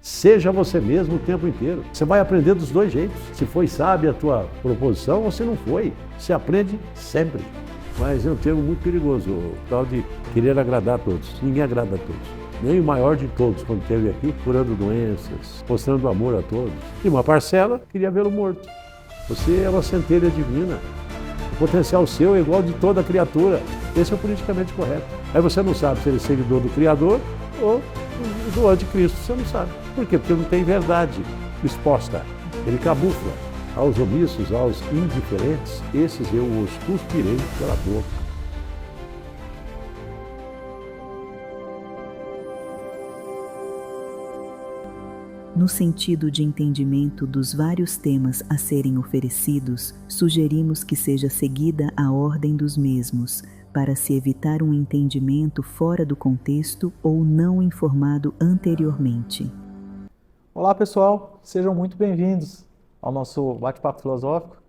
Seja você mesmo o tempo inteiro. Você vai aprender dos dois jeitos. Se foi sábia a tua proposição ou se não foi. Você aprende sempre. Mas é um termo muito perigoso, o tal de querer agradar a todos. Ninguém agrada a todos. Nem o maior de todos, quando esteve aqui, curando doenças, mostrando amor a todos. E uma parcela queria vê-lo morto. Você é uma centelha divina. O potencial seu é igual de toda criatura. Esse é o politicamente correto. Aí você não sabe se ele é seguidor do Criador ou do anticristo. Você não sabe. Por quê? Porque não tem verdade exposta. Ele camufla. Aos omissos, aos indiferentes, esses eu os cuspirei pela boca. No sentido de entendimento dos vários temas a serem oferecidos, sugerimos que seja seguida a ordem dos mesmos, para se evitar um entendimento fora do contexto ou não informado anteriormente. Olá pessoal, sejam muito bem-vindos ao nosso bate-papo filosófico.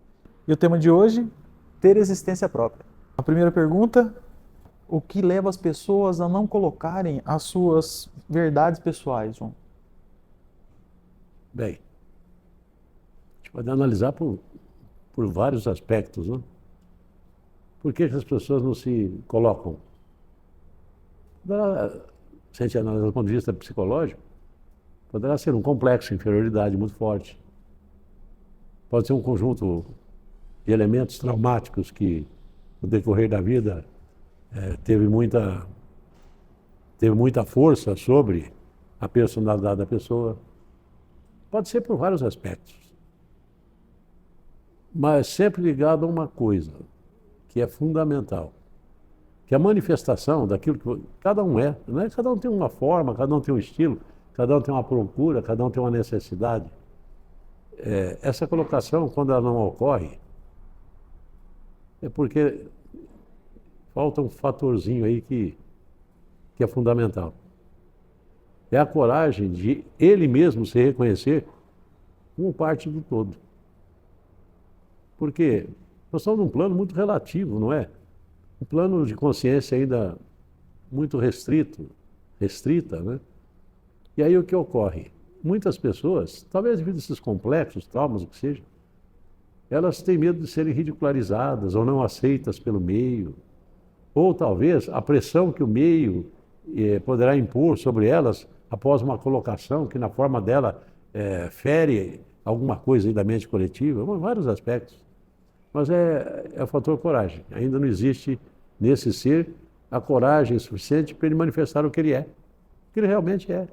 E o tema de hoje, ter existência própria. A primeira pergunta, o que leva as pessoas a não colocarem as suas verdades pessoais, João? Bem, a gente pode analisar por vários aspectos, né? Por que as pessoas não se colocam? Se a gente analisar do ponto de vista psicológico, poderá ser um complexo de inferioridade muito forte. Pode ser um conjunto de elementos traumáticos que, no decorrer da vida, teve muita força sobre a personalidade da pessoa. Pode ser por vários aspectos. Mas sempre ligado a uma coisa, que é fundamental. Que é a manifestação daquilo que cada um é. Não é? Cada um tem uma forma, cada um tem um estilo, cada um tem uma procura, cada um tem uma necessidade. Essa colocação, quando ela não ocorre, é porque falta um fatorzinho aí que é fundamental. É a coragem de ele mesmo se reconhecer como parte do todo. Porque nós estamos num plano muito relativo, não é? Um plano de consciência ainda muito restrita, né? E aí o que ocorre? Muitas pessoas, talvez devido a esses complexos, traumas, o que seja, elas têm medo de serem ridicularizadas ou não aceitas pelo meio. Ou talvez a pressão que o meio poderá impor sobre elas após uma colocação que na forma dela fere alguma coisa aí da mente coletiva, vários aspectos. Mas é o fator coragem. Ainda não existe nesse ser a coragem suficiente para ele manifestar o que ele é, o que ele realmente é.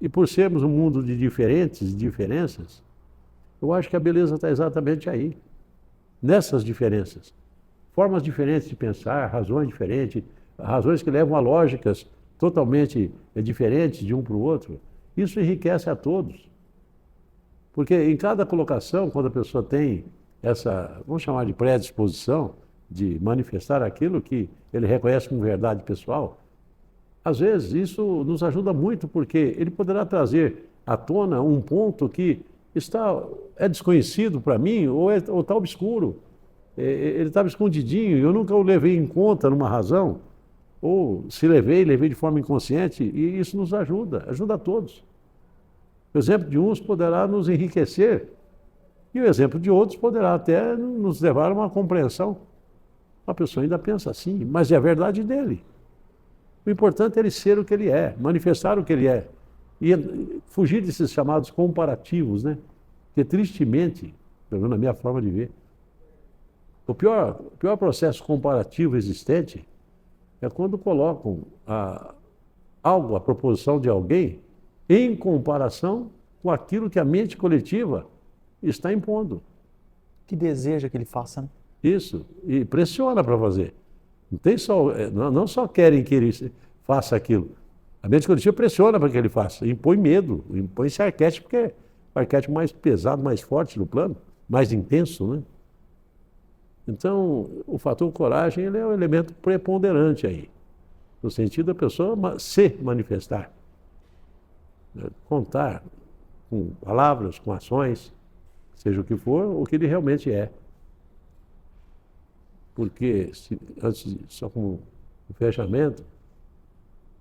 E por sermos um mundo de diferentes e diferenças, eu acho que a beleza está exatamente aí, nessas diferenças. Formas diferentes de pensar, razões diferentes, razões que levam a lógicas totalmente diferentes de um para o outro. Isso enriquece a todos. Porque em cada colocação, quando a pessoa tem essa, vamos chamar de predisposição, de manifestar aquilo que ele reconhece como verdade pessoal, às vezes isso nos ajuda muito, porque ele poderá trazer à tona um ponto que é desconhecido para mim ou está obscuro. Ele estava escondidinho e eu nunca o levei em conta numa razão, ou se levei de forma inconsciente, e isso nos ajuda a todos. O exemplo de uns poderá nos enriquecer e o exemplo de outros poderá até nos levar a uma compreensão. A pessoa ainda pensa assim, mas é a verdade dele. O importante é ele ser o que ele é, manifestar o que ele é. E fugir desses chamados comparativos, né? Porque tristemente, pelo menos na minha forma de ver, o pior processo comparativo existente é quando colocam algo, a proposição de alguém, em comparação com aquilo que a mente coletiva está impondo. Que deseja que ele faça, né? Isso, e pressiona para fazer. Não só querem que ele faça aquilo. A mente coletiva pressiona para que ele faça, impõe medo, impõe esse arquétipo, que é o arquétipo mais pesado, mais forte do plano, mais intenso, né? Então, o fator coragem ele é um elemento preponderante aí, no sentido da pessoa se manifestar, né? Contar com palavras, com ações, seja o que for, o que ele realmente é. Porque, só como um fechamento,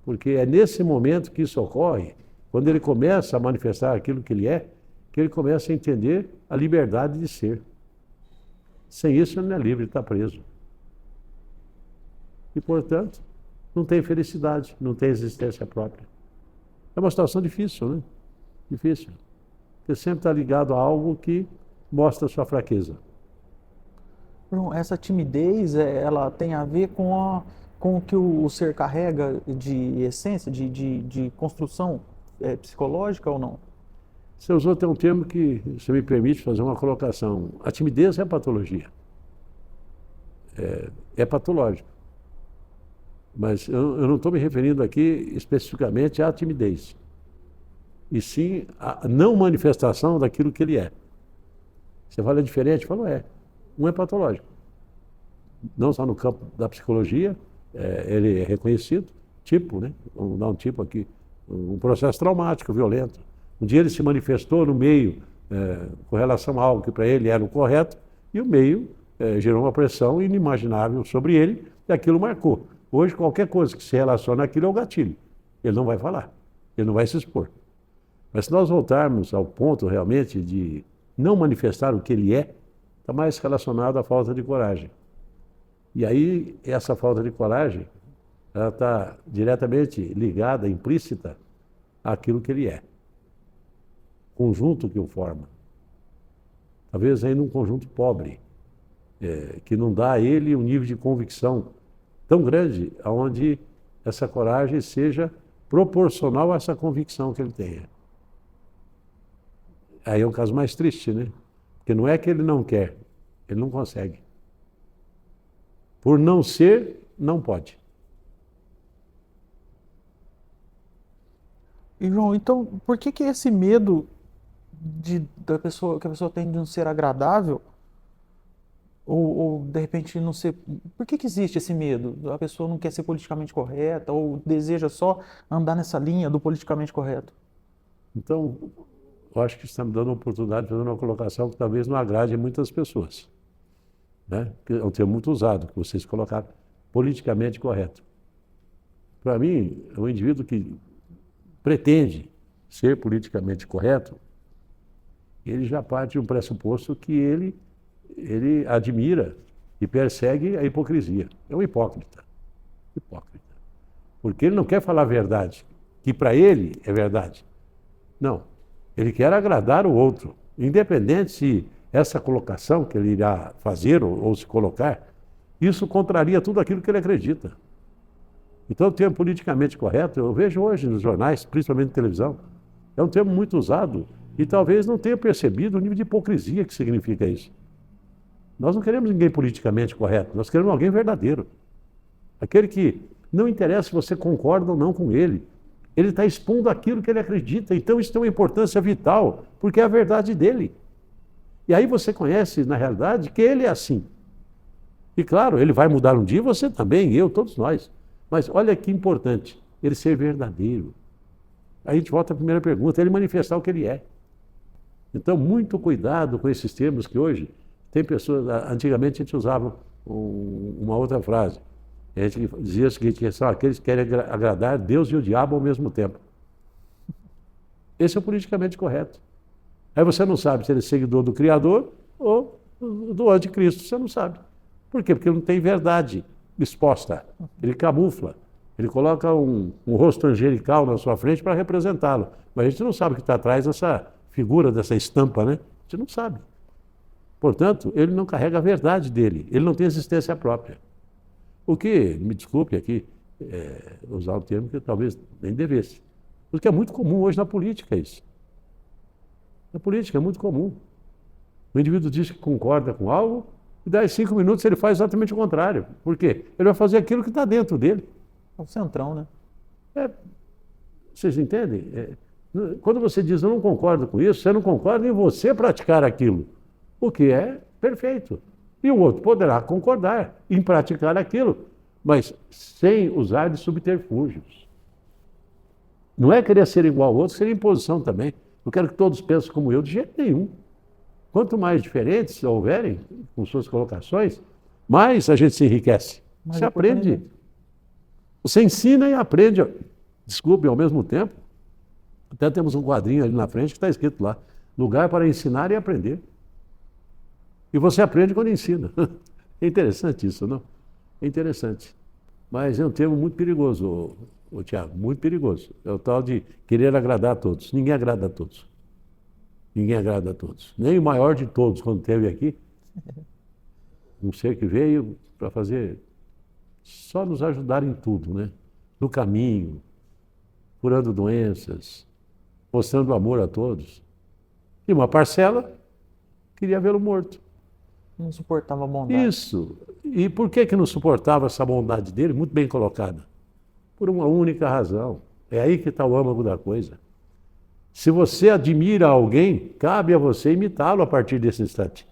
Porque é nesse momento que isso ocorre, quando ele começa a manifestar aquilo que ele é, que ele começa a entender a liberdade de ser. Sem isso, ele não é livre, ele está preso. E, portanto, não tem felicidade, não tem existência própria. É uma situação difícil, né? Difícil. Porque sempre está ligado a algo que mostra a sua fraqueza. João, essa timidez, ela tem a ver com o que o ser carrega de essência, de construção psicológica ou não? Você usou até um termo que, se me permite fazer uma colocação. A timidez é patologia. É patológico. Mas eu não estou me referindo aqui especificamente à timidez, e sim à não manifestação daquilo que ele é. Você fala é diferente? Eu falo, um é patológico. Não só no campo da psicologia, ele é reconhecido, tipo, né? Vamos dar um tipo aqui, um processo traumático, violento. Um dia ele se manifestou no meio com relação a algo que para ele era o correto, e o meio gerou uma pressão inimaginável sobre ele, e aquilo marcou. Hoje, qualquer coisa que se relaciona àquilo é o gatilho. Ele não vai falar, ele não vai se expor. Mas se nós voltarmos ao ponto realmente de não manifestar o que ele é, está mais relacionado à falta de coragem. E aí, essa falta de coragem, ela está diretamente ligada, implícita, àquilo que ele é. Conjunto que o forma. Talvez ainda um conjunto pobre, que não dá a ele um nível de convicção tão grande, onde essa coragem seja proporcional a essa convicção que ele tenha. Aí é um caso mais triste, né? Porque não é que ele não quer, ele não consegue. Por não ser, não pode. E João, então, por que esse medo que a pessoa tem de não ser agradável, ou de repente não ser... Por que existe esse medo? A pessoa não quer ser politicamente correta, ou deseja só andar nessa linha do politicamente correto? Então, eu acho que está me dando a oportunidade de fazer uma colocação que talvez não agrade muitas pessoas, né? É um termo muito usado, que vocês colocaram, politicamente correto. Para mim, é um indivíduo que pretende ser politicamente correto, ele já parte de um pressuposto que ele admira e persegue a hipocrisia. É um hipócrita. Hipócrita. Porque ele não quer falar a verdade, que para ele é verdade. Não. Ele quer agradar o outro. Independente se essa colocação que ele irá fazer ou se colocar, isso contraria tudo aquilo que ele acredita. Então, o termo politicamente correto, eu vejo hoje nos jornais, principalmente na televisão, é um termo muito usado e talvez não tenha percebido o nível de hipocrisia que significa isso. Nós não queremos ninguém politicamente correto, nós queremos alguém verdadeiro. Aquele que não interessa se você concorda ou não com ele está expondo aquilo que ele acredita, então isso tem uma importância vital, porque é a verdade dele. E aí você conhece, na realidade, que ele é assim. E claro, ele vai mudar um dia, você também, eu, todos nós. Mas olha que importante, ele ser verdadeiro. Aí a gente volta à primeira pergunta, ele manifestar o que ele é. Então, muito cuidado com esses termos que hoje tem pessoas... Antigamente a gente usava uma outra frase. A gente dizia o seguinte, que são aqueles que querem agradar Deus e o diabo ao mesmo tempo. Esse é o politicamente correto. Aí você não sabe se ele é seguidor do Criador ou do anticristo, você não sabe. Por quê? Porque não tem verdade exposta. Ele camufla. Ele coloca um rosto angelical na sua frente para representá-lo. Mas a gente não sabe o que está atrás dessa figura, dessa estampa, né? A gente não sabe. Portanto, ele não carrega a verdade dele. Ele não tem existência própria. O que, me desculpe aqui, usar um termo que talvez nem devesse. O que é muito comum hoje na política, isso. Na política é muito comum. O indivíduo diz que concorda com algo e daí 5 minutos ele faz exatamente o contrário. Por quê? Ele vai fazer aquilo que está dentro dele. É o centrão, né? Vocês entendem? Quando você diz eu não concordo com isso, você não concorda em você praticar aquilo. O que é perfeito. E o outro poderá concordar em praticar aquilo, mas sem usar de subterfúgios. Não é querer ser igual ao outro, seria imposição também. Eu quero que todos pensem como eu, de jeito nenhum. Quanto mais diferentes houverem com suas colocações, mais a gente se enriquece. Você aprende. Você ensina e aprende Desculpe, ao mesmo tempo, até temos um quadrinho ali na frente que está escrito lá, lugar para ensinar e aprender. E você aprende quando ensina. É interessante isso, não? É interessante. Mas é um termo muito perigoso, Tiago, muito perigoso. É o tal de querer agradar a todos. Ninguém agrada a todos. Ninguém agrada a todos. Nem o maior de todos, quando esteve aqui, um ser que veio para fazer, só nos ajudar em tudo, né? No caminho, curando doenças, mostrando amor a todos. E uma parcela queria vê-lo morto. Não suportava a bondade. Isso. E por que não suportava essa bondade dele? Muito bem colocada. Por uma única razão. É aí que está o âmago da coisa. Se você admira alguém, cabe a você imitá-lo a partir desse instante.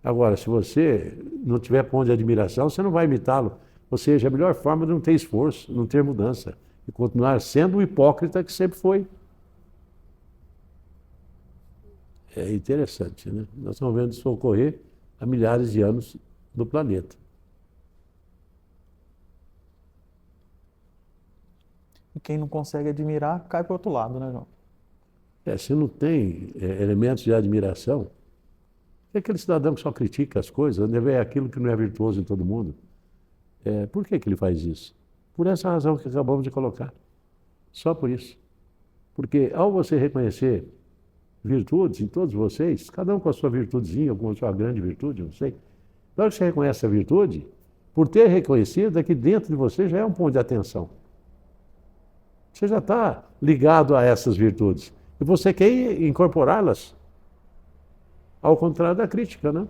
Agora, se você não tiver ponto de admiração, você não vai imitá-lo. Ou seja, a melhor forma de não ter esforço, não ter mudança. E continuar sendo o hipócrita que sempre foi. É interessante, né? Nós estamos vendo isso ocorrer há milhares de anos no planeta. E quem não consegue admirar, cai para o outro lado, né, João? Se não tem elementos de admiração, é aquele cidadão que só critica as coisas, onde vê aquilo que não é virtuoso em todo mundo. Por que ele faz isso? Por essa razão que acabamos de colocar. Só por isso. Porque ao você reconhecer virtudes em todos vocês, cada um com a sua virtudezinha, ou com a sua grande virtude, não sei. Na hora que você reconhece a virtude, por ter reconhecido, é que dentro de você já é um ponto de atenção. Você já está ligado a essas virtudes. E você quer incorporá-las. Ao contrário da crítica, né?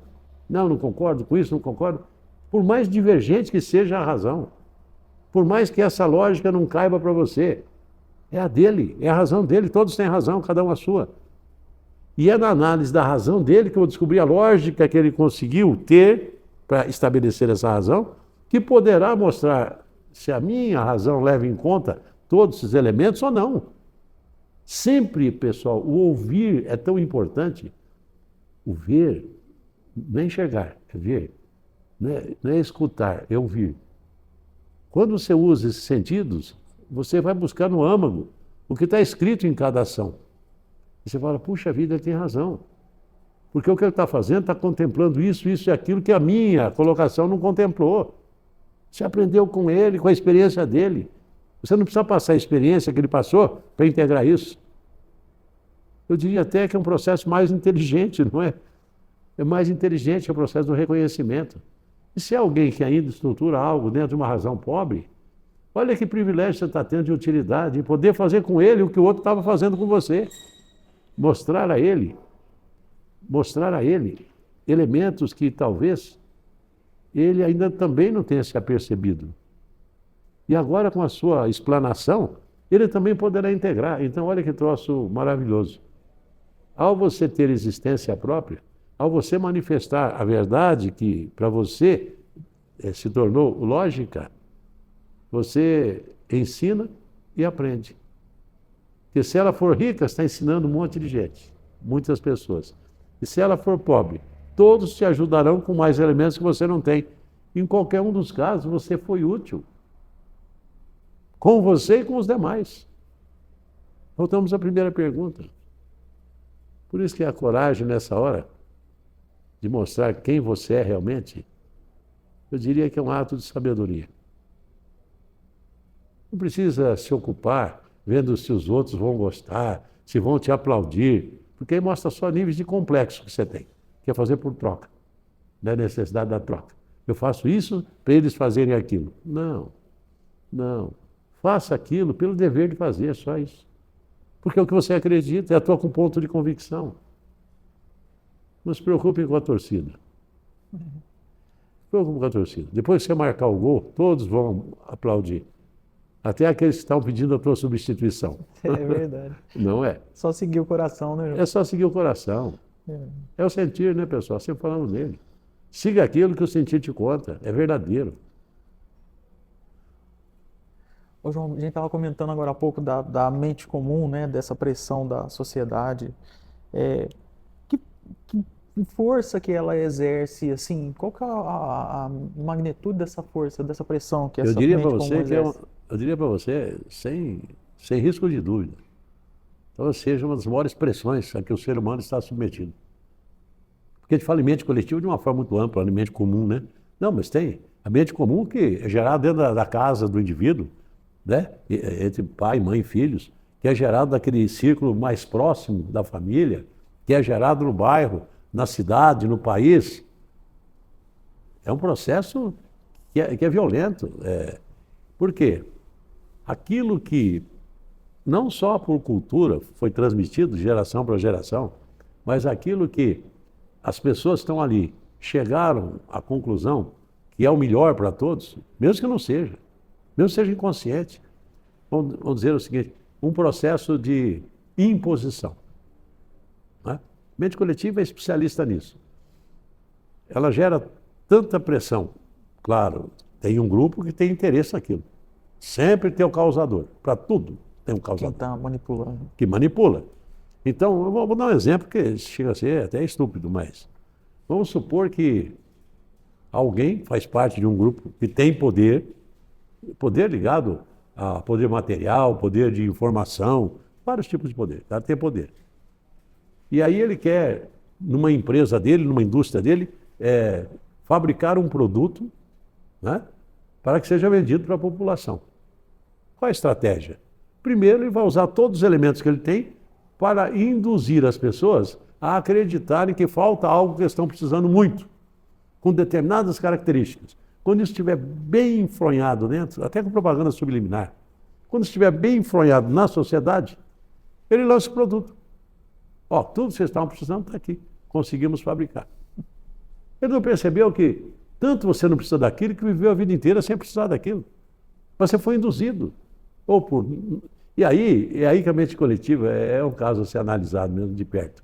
Não concordo com isso, não concordo. Por mais divergente que seja a razão, por mais que essa lógica não caiba para você, é a dele, é a razão dele, todos têm razão, cada um a sua. E é na análise da razão dele que eu descobri a lógica que ele conseguiu ter para estabelecer essa razão, que poderá mostrar se a minha razão leva em conta todos esses elementos ou não. Sempre, pessoal, o ouvir é tão importante. O ver não é enxergar, é ver. Não é escutar, é ouvir. Quando você usa esses sentidos, você vai buscar no âmago o que está escrito em cada ação. E você fala, puxa vida, ele tem razão. Porque o que ele está fazendo está contemplando isso e aquilo que a minha colocação não contemplou. Você aprendeu com ele, com a experiência dele. Você não precisa passar a experiência que ele passou para integrar isso. Eu diria até que é um processo mais inteligente, não é? É mais inteligente que o processo do reconhecimento. E se é alguém que ainda estrutura algo dentro de uma razão pobre, olha que privilégio você está tendo de utilidade, em poder fazer com ele o que o outro estava fazendo com você. Mostrar a ele elementos que talvez ele ainda também não tenha se apercebido. E agora, com a sua explanação, ele também poderá integrar. Então, olha que troço maravilhoso. Ao você ter existência própria, ao você manifestar a verdade que para você se tornou lógica, você ensina e aprende. Porque se ela for rica, está ensinando um monte de gente, muitas pessoas. E se ela for pobre, todos te ajudarão com mais elementos que você não tem. Em qualquer um dos casos, você foi útil. Com você e com os demais. Voltamos à primeira pergunta. Por isso que a coragem nessa hora de mostrar quem você é realmente, eu diria que é um ato de sabedoria. Não precisa se ocupar vendo se os outros vão gostar, se vão te aplaudir, porque aí mostra só níveis de complexo que você tem, que é fazer por troca, da necessidade da troca. Eu faço isso para eles fazerem aquilo. Não. Faça aquilo pelo dever de fazer, só isso. Porque é o que você acredita, é a tua ponto de convicção. Não se preocupe com a torcida. Não se preocupe com a torcida. Depois que você marcar o gol, todos vão aplaudir. Até aqueles que estão pedindo a tua substituição. É verdade. Não é? Só seguir o coração, né, João? É só seguir o coração. É o sentir, né, pessoal? Sempre falamos dele. Siga aquilo que o sentir te conta. É verdadeiro. Ô, João, a gente estava comentando agora há pouco da mente comum, né, dessa pressão da sociedade. Que força que ela exerce, assim, qual que é a magnitude dessa força, dessa pressão que essa mente comum exerce? Eu diria para você que eu diria para você, sem risco de dúvida, talvez seja uma das maiores pressões a que o ser humano está submetido. Porque a gente fala em mente coletiva de uma forma muito ampla, em mente comum, né? Não, mas tem a mente comum que é gerada dentro da casa do indivíduo, né? Entre pai, mãe e filhos, que é gerado daquele círculo mais próximo da família, que é gerado no bairro, na cidade, no país. É um processo que é violento. Por quê? Aquilo que não só por cultura foi transmitido de geração para geração, mas aquilo que as pessoas que estão ali chegaram à conclusão que é o melhor para todos, mesmo que não seja, mesmo que seja inconsciente. Vamos dizer o seguinte, um processo de imposição. Né? Mente coletiva é especialista nisso. Ela gera tanta pressão. Claro, tem um grupo que tem interesse naquilo. Sempre tem o causador. Para tudo tem um causador. Quem está manipulando. Que manipula. Então, eu vou dar um exemplo que chega a ser até estúpido, mas vamos supor que alguém faz parte de um grupo que tem poder ligado a poder material, poder de informação, vários tipos de poder, tá? Tem poder. E aí ele quer, numa empresa dele, numa indústria dele, fabricar um produto, né, para que seja vendido para a população. Qual a estratégia? Primeiro, ele vai usar todos os elementos que ele tem para induzir as pessoas a acreditarem que falta algo que eles estão precisando muito, com determinadas características. Quando isso estiver bem enfronhado dentro, até com propaganda subliminar, quando estiver bem enfronhado na sociedade, ele lança o produto. Ó, tudo que vocês estavam precisando está aqui, conseguimos fabricar. Ele não percebeu que tanto você não precisa daquilo que viveu a vida inteira sem precisar daquilo. Você foi induzido. E aí que a mente coletiva é um caso a ser analisado mesmo de perto.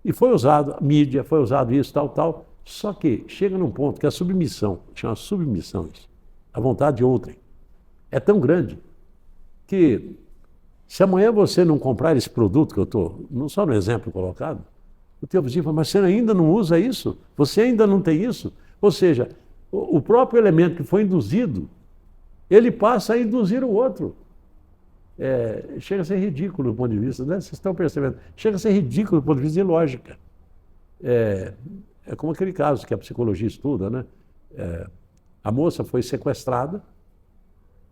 E foi usado a mídia, foi usado isso, tal. Só que chega num ponto que a submissão, chama submissão isso, a vontade de outrem, é tão grande que se amanhã você não comprar esse produto que eu estou, não só no exemplo colocado, o teu vizinho fala, mas você ainda não usa isso? Você ainda não tem isso? Ou seja, o próprio elemento que foi induzido, ele passa a induzir o outro. Chega a ser ridículo do ponto de vista, né? Vocês estão percebendo? Chega a ser ridículo do ponto de vista de lógica. É como aquele caso que a psicologia estuda, né? A moça foi sequestrada,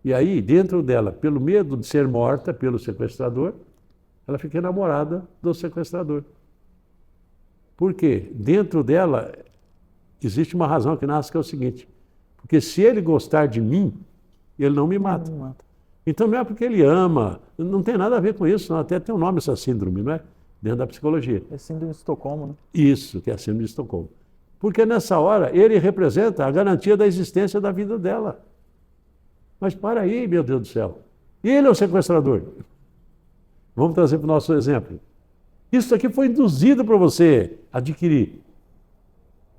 e aí, dentro dela, pelo medo de ser morta pelo sequestrador, ela fica enamorada do sequestrador. Por quê? Dentro dela existe uma razão que nasce, que é o seguinte, porque se ele gostar de mim, ele não me mata. Não mata. Então não é porque ele ama, não tem nada a ver com isso, não. Até tem um nome essa síndrome, não é? Dentro da psicologia. É síndrome de Estocolmo, né? Isso, que é a síndrome de Estocolmo. Porque nessa hora ele representa a garantia da existência da vida dela. Mas para aí, meu Deus do céu. Ele é o sequestrador. Vamos trazer para o nosso exemplo. Isso aqui foi induzido para você adquirir.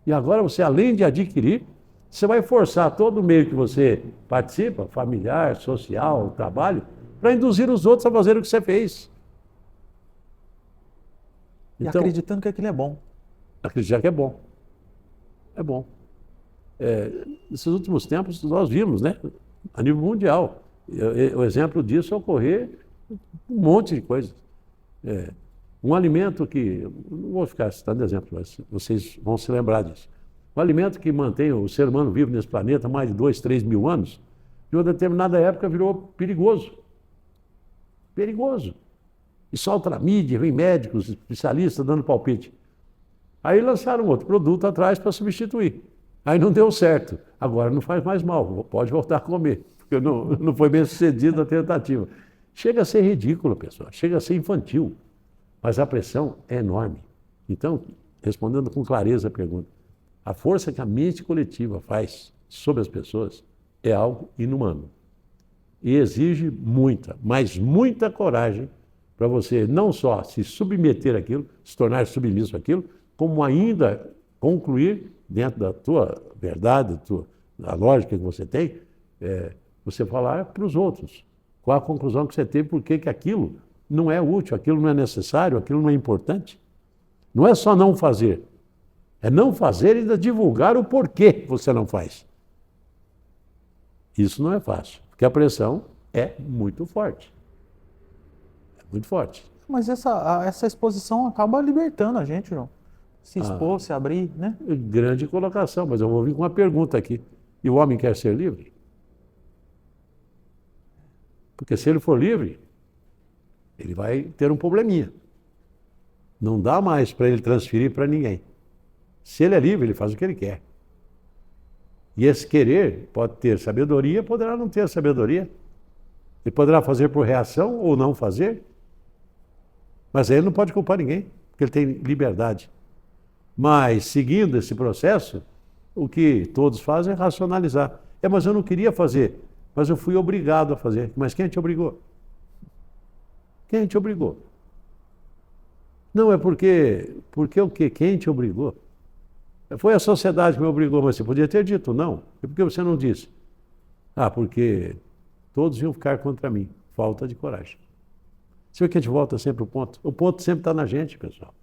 E agora você, além de adquirir, você vai forçar todo o meio que você participa, familiar, social, trabalho, para induzir os outros a fazer o que você fez. E acreditando que aquilo é bom. Acreditar que é bom. É bom. Nesses últimos tempos nós vimos, né, a nível mundial, o exemplo disso é ocorrer um monte de coisas. Um alimento que, não vou ficar citando exemplo, mas vocês vão se lembrar disso. Um alimento que mantém o ser humano vivo nesse planeta mais de 2, 3 mil anos, de uma determinada época virou perigoso. Perigoso. E solta na mídia, vem médicos, especialistas dando palpite. Aí lançaram outro produto atrás para substituir. Aí não deu certo. Agora não faz mais mal, pode voltar a comer, porque não foi bem sucedida a tentativa. Chega a ser ridículo, pessoal, chega a ser infantil, mas a pressão é enorme. Então, respondendo com clareza a pergunta, a força que a mente coletiva faz sobre as pessoas é algo inumano. E exige muita, mas muita coragem para você não só se submeter àquilo, se tornar submisso àquilo, como ainda concluir, dentro da tua verdade, da lógica que você tem, você falar para os outros. Qual a conclusão que você teve, por que aquilo não é útil, aquilo não é necessário, aquilo não é importante. Não é só não fazer, é não fazer e ainda divulgar o porquê você não faz. Isso não é fácil. Porque a pressão é muito forte. É muito forte. Mas essa exposição acaba libertando a gente, João. Se expor, se abrir, né? Grande colocação, mas eu vou vir com uma pergunta aqui. E o homem quer ser livre? Porque se ele for livre, ele vai ter um probleminha. Não dá mais para ele transferir para ninguém. Se ele é livre, ele faz o que ele quer. E esse querer pode ter sabedoria, poderá não ter sabedoria. Ele poderá fazer por reação ou não fazer. Mas aí ele não pode culpar ninguém, porque ele tem liberdade. Mas, seguindo esse processo, o que todos fazem é racionalizar. Mas eu não queria fazer, mas eu fui obrigado a fazer. Mas quem te obrigou? Quem te obrigou? Não, é porque o quê? Quem te obrigou? Foi a sociedade que me obrigou, mas você podia ter dito não. E por que você não disse? Porque todos iam ficar contra mim. Falta de coragem. Você vê que a gente volta sempre ao ponto. O ponto sempre está na gente, pessoal.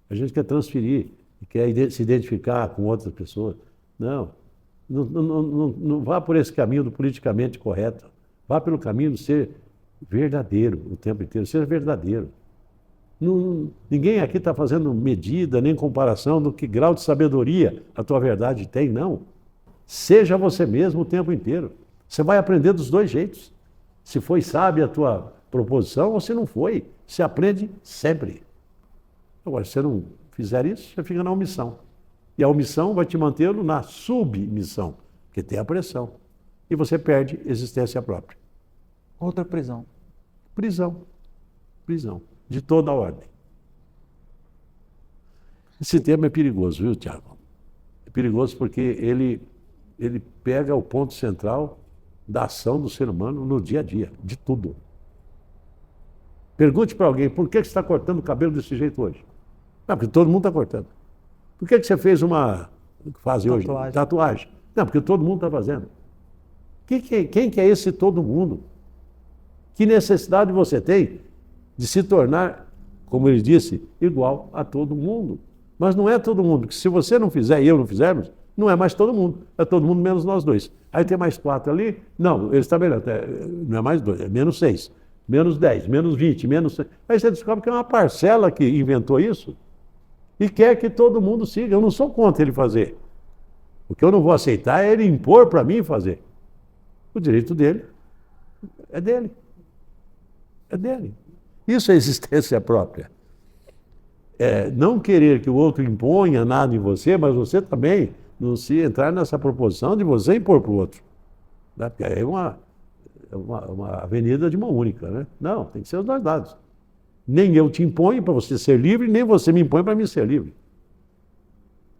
A gente quer transferir, quer se identificar com outras pessoas. Não vá por esse caminho do politicamente correto. Vá pelo caminho de ser verdadeiro o tempo inteiro. Seja verdadeiro. Ninguém aqui está fazendo medida nem comparação do que grau de sabedoria a tua verdade tem, não. Seja você mesmo o tempo inteiro. Você vai aprender dos dois jeitos. Se foi sábia a tua proposição ou se não foi. Você aprende sempre. Agora, se você não fizer isso, você fica na omissão. E a omissão vai te mantê-lo na submissão, porque tem a pressão. E você perde existência própria. Outra prisão. Prisão. De toda a ordem. Esse tema é perigoso, viu, Tiago? É perigoso porque ele pega o ponto central da ação do ser humano no dia a dia, de tudo. Pergunte para alguém, por que você está cortando o cabelo desse jeito hoje? Não, porque todo mundo está cortando. Por que você fez uma... hoje? Tatuagem. Não, porque todo mundo está fazendo. Quem que é esse todo mundo? Que necessidade você tem de se tornar, como ele disse, igual a todo mundo? Mas não é todo mundo, porque se você não fizer e eu não fizermos, não é mais todo mundo. É todo mundo menos nós dois. Aí tem mais 4 ali. Não, eles estão melhor. Não é mais 2, é menos 6, menos 10, menos 20, menos... Aí você descobre que é uma parcela que inventou isso e quer que todo mundo siga. Eu não sou contra ele fazer. O que eu não vou aceitar é ele impor para mim fazer. O direito dele é dele. É dele. Isso é existência própria. Não querer que o outro imponha nada em você, mas você também não se entrar nessa proposição de você impor para o outro. Né? Porque aí é uma avenida de mão única. Né? Não, tem que ser os dois lados. Nem eu te imponho para você ser livre, nem você me impõe para mim ser livre.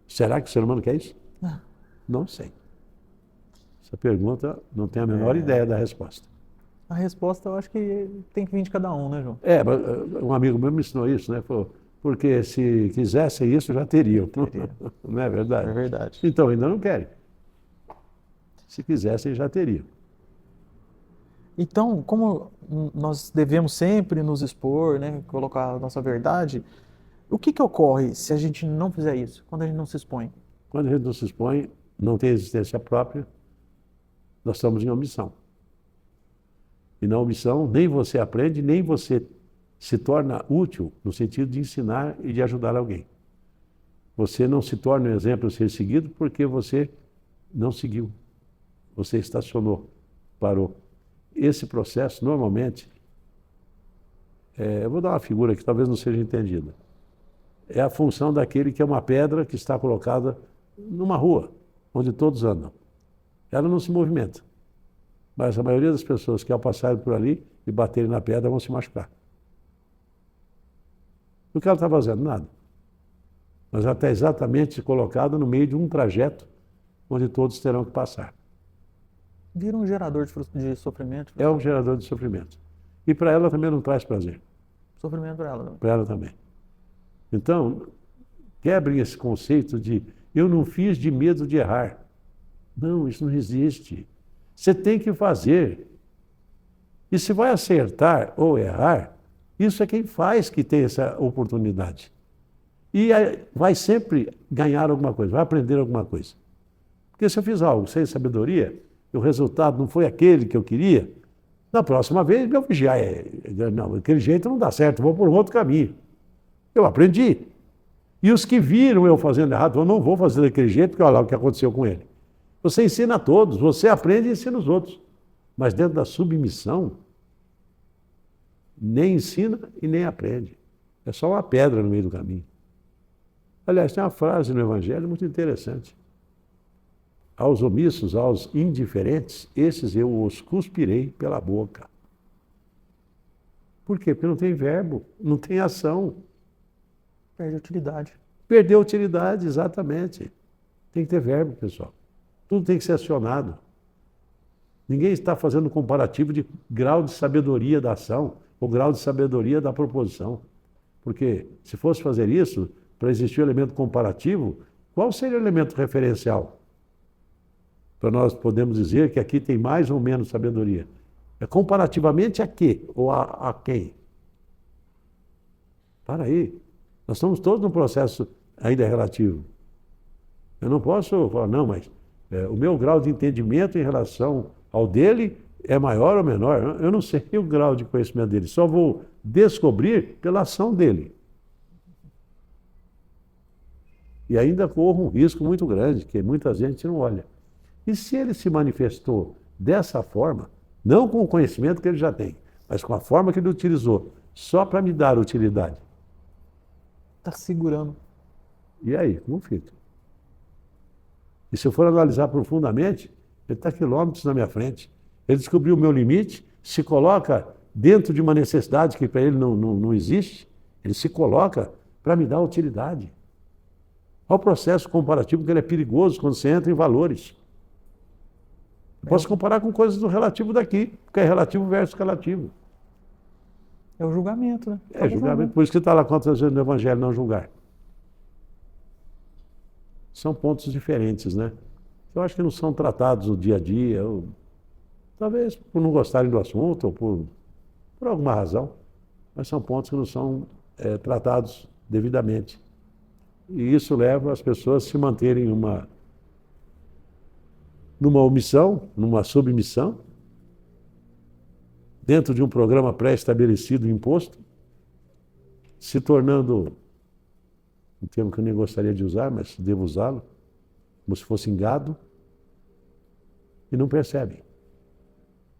Será que o ser humano quer isso? Não sei. Essa pergunta não tenho a menor ideia da resposta. A resposta eu acho que tem que vir de cada um, né, João? Um amigo meu me ensinou isso, né? Falou, porque se quisessem isso, já teriam. Não é verdade? É verdade. Então, ainda não querem. Se quisessem, já teriam. Então, como nós devemos sempre nos expor, né, colocar a nossa verdade, o que ocorre se a gente não fizer isso, quando a gente não se expõe? Quando a gente não se expõe, não tem existência própria, nós estamos em omissão. E na omissão, nem você aprende, nem você se torna útil no sentido de ensinar e de ajudar alguém. Você não se torna um exemplo a ser seguido porque você não seguiu. Você estacionou, parou. Esse processo, normalmente, eu vou dar uma figura que talvez não seja entendida. É a função daquele que é uma pedra que está colocada numa rua, onde todos andam. Ela não se movimenta. Mas a maioria das pessoas que ao passarem por ali e baterem na pedra vão se machucar. O que ela está fazendo? Nada. Mas ela está exatamente colocada no meio de um trajeto onde todos terão que passar. Vira um gerador de sofrimento. É um gerador de sofrimento. E para ela também não traz prazer. Sofrimento para ela. Para ela também. Então, quebrem esse conceito de eu não fiz de medo de errar. Não, isso não existe. Você tem que fazer. E se vai acertar ou errar, isso é quem faz que tem essa oportunidade. E vai sempre ganhar alguma coisa, vai aprender alguma coisa. Porque se eu fiz algo sem sabedoria, e o resultado não foi aquele que eu queria, na próxima vez meu vigiar não, daquele jeito não dá certo, vou por um outro caminho. Eu aprendi. E os que viram eu fazendo errado, eu não vou fazer daquele jeito, porque olha lá o que aconteceu com ele. Você ensina a todos, você aprende e ensina os outros. Mas dentro da submissão, nem ensina e nem aprende. É só uma pedra no meio do caminho. Aliás, tem uma frase no Evangelho muito interessante. Aos omissos, aos indiferentes, esses eu os cuspirei pela boca. Por quê? Porque não tem verbo, não tem ação. Perde utilidade. Perdeu a utilidade, exatamente. Tem que ter verbo, pessoal. Tudo tem que ser acionado. Ninguém está fazendo comparativo de grau de sabedoria da ação ou grau de sabedoria da proposição. Porque se fosse fazer isso, para existir o elemento comparativo, qual seria o elemento referencial? Para nós podermos dizer que aqui tem mais ou menos sabedoria. É comparativamente a quê? Ou a quem? Para aí. Nós estamos todos num processo ainda relativo. Eu não posso falar, não, mas o meu grau de entendimento em relação ao dele é maior ou menor. Eu não sei o grau de conhecimento dele, só vou descobrir pela ação dele. E ainda corro um risco muito grande, que muita gente não olha. E se ele se manifestou dessa forma, não com o conhecimento que ele já tem, mas com a forma que ele utilizou, só para me dar utilidade? Está segurando. E aí, como fica? E se eu for analisar profundamente, ele está quilômetros na minha frente. Ele descobriu o meu limite, se coloca dentro de uma necessidade que para ele não existe, ele se coloca para me dar utilidade. Olha o processo comparativo, que ele é perigoso quando você entra em valores. Eu posso comparar com coisas do relativo daqui, porque é relativo versus relativo. É o julgamento, né? É julgamento. Por isso que está lá quantas vezes no Evangelho não julgar. São pontos diferentes, né? Eu acho que não são tratados no dia a dia, ou, talvez por não gostarem do assunto, ou por alguma razão, mas são pontos que não são tratados devidamente. E isso leva as pessoas a se manterem numa omissão, numa submissão, dentro de um programa pré-estabelecido, imposto, se tornando, um termo que eu nem gostaria de usar, mas devo usá-lo, como se fosse gado, e não percebem.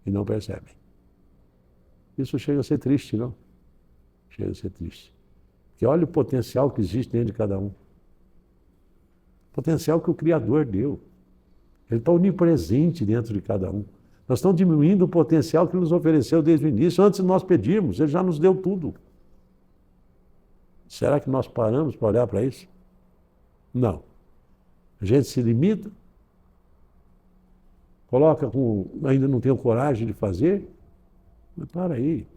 E não percebem. Isso chega a ser triste, não? Chega a ser triste. Porque olha o potencial que existe dentro de cada um. O potencial que o Criador deu. Ele está onipresente dentro de cada um. Nós estamos diminuindo o potencial que ele nos ofereceu desde o início. Antes de nós pedirmos, ele já nos deu tudo. Será que nós paramos para olhar para isso? Não. A gente se limita, ainda não tem coragem de fazer, mas para aí.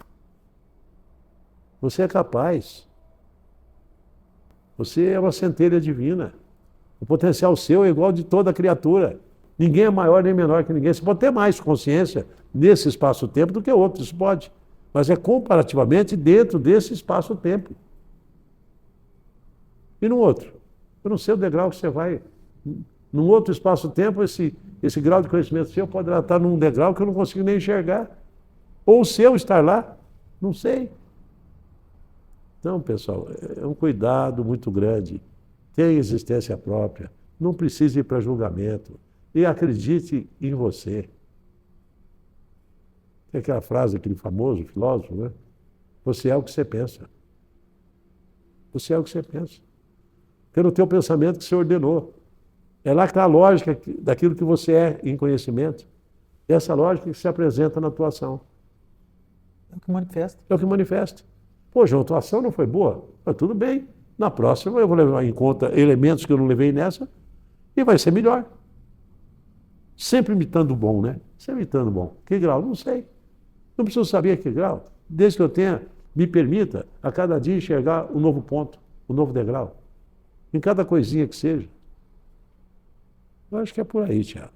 Você é capaz. Você é uma centelha divina. O potencial seu é igual de toda criatura. Ninguém é maior nem menor que ninguém. Você pode ter mais consciência nesse espaço-tempo do que outros, isso pode. Mas é comparativamente dentro desse espaço-tempo. E no outro? Eu não sei o degrau que você vai. Num outro espaço-tempo, esse grau de conhecimento seu pode estar num degrau que eu não consigo nem enxergar. Ou o seu estar lá, não sei. Então, pessoal, é um cuidado muito grande. Tenha existência própria. Não precise ir para julgamento. E acredite em você. Tem aquela frase daquele famoso filósofo, né? Você é o que você pensa. Você é o que você pensa. Pelo teu pensamento que você ordenou. É lá que está a lógica daquilo que você é em conhecimento. E essa lógica que se apresenta na tua ação. É o que manifesta. É o que manifesta. Pô, João, tua ação não foi boa? Mas tudo bem. Na próxima eu vou levar em conta elementos que eu não levei nessa e vai ser melhor. Sempre imitando o bom, né? Sempre imitando o bom. Que grau? Não sei. Não preciso saber que grau. Desde que eu me permita a cada dia enxergar um novo ponto, um novo degrau. Em cada coisinha que seja. Eu acho que é por aí, Tiago.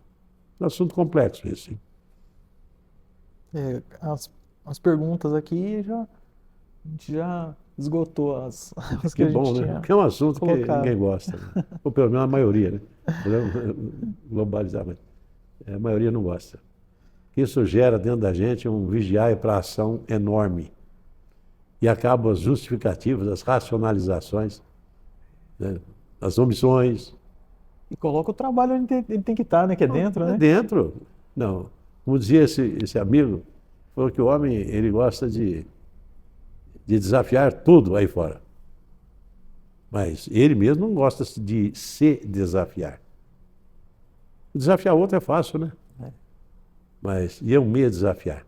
É um assunto complexo esse. Hein? As perguntas aqui a gente já esgotou as que a gente bom, tinha né? Porque é um assunto colocado. que ninguém gosta. Né? Ou pelo menos a maioria, né? Globalizar. A maioria não gosta. Isso gera dentro da gente um vigiar para a ação enorme. E acabam as justificativas, as racionalizações, né? As omissões. E coloca o trabalho onde ele tem que estar, né? Que é dentro, né? Dentro. Não. Como dizia esse amigo, falou que o homem ele gosta de desafiar tudo aí fora. Mas ele mesmo não gosta de se desafiar. Desafiar outro é fácil, né? Mas e eu me desafiar?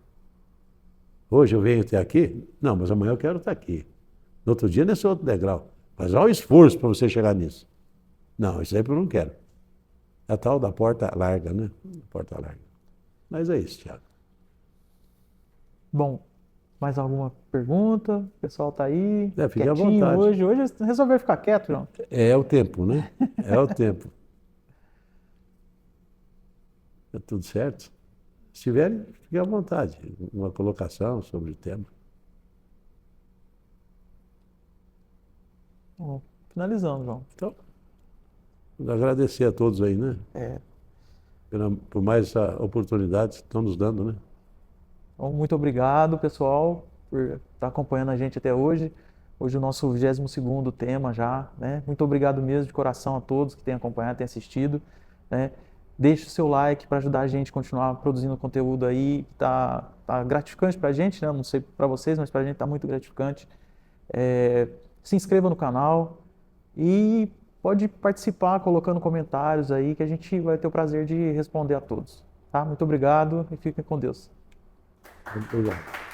Hoje eu venho até aqui? Não, mas amanhã eu quero estar aqui. No outro dia nesse outro degrau. Mas olha o esforço para você chegar nisso. Não, isso aí eu não quero. É a tal da porta larga, né? Porta larga. Mas é isso, Thiago. Bom, mais alguma pergunta? O pessoal tá aí, Fique à quietinho vontade. hoje. Hoje resolveu ficar quieto, João. É o tempo, né? É o tempo. Tá tudo certo? Se tiverem, fiquem à vontade. Uma colocação sobre o tema. Bom, finalizando, João. Então, agradecer a todos aí, né? Por mais essa oportunidade que estão nos dando, né? Então, muito obrigado, pessoal, por estar acompanhando a gente até hoje. Hoje o nosso 22º tema já, né? Muito obrigado mesmo de coração a todos que têm acompanhado, têm assistido, né? Deixe o seu like para ajudar a gente a continuar produzindo conteúdo aí. Tá gratificante para a gente, né? Não sei para vocês, mas para a gente tá muito gratificante. Se inscreva no canal e pode participar colocando comentários aí que a gente vai ter o prazer de responder a todos. Tá? Muito obrigado e fiquem com Deus. Muito obrigado.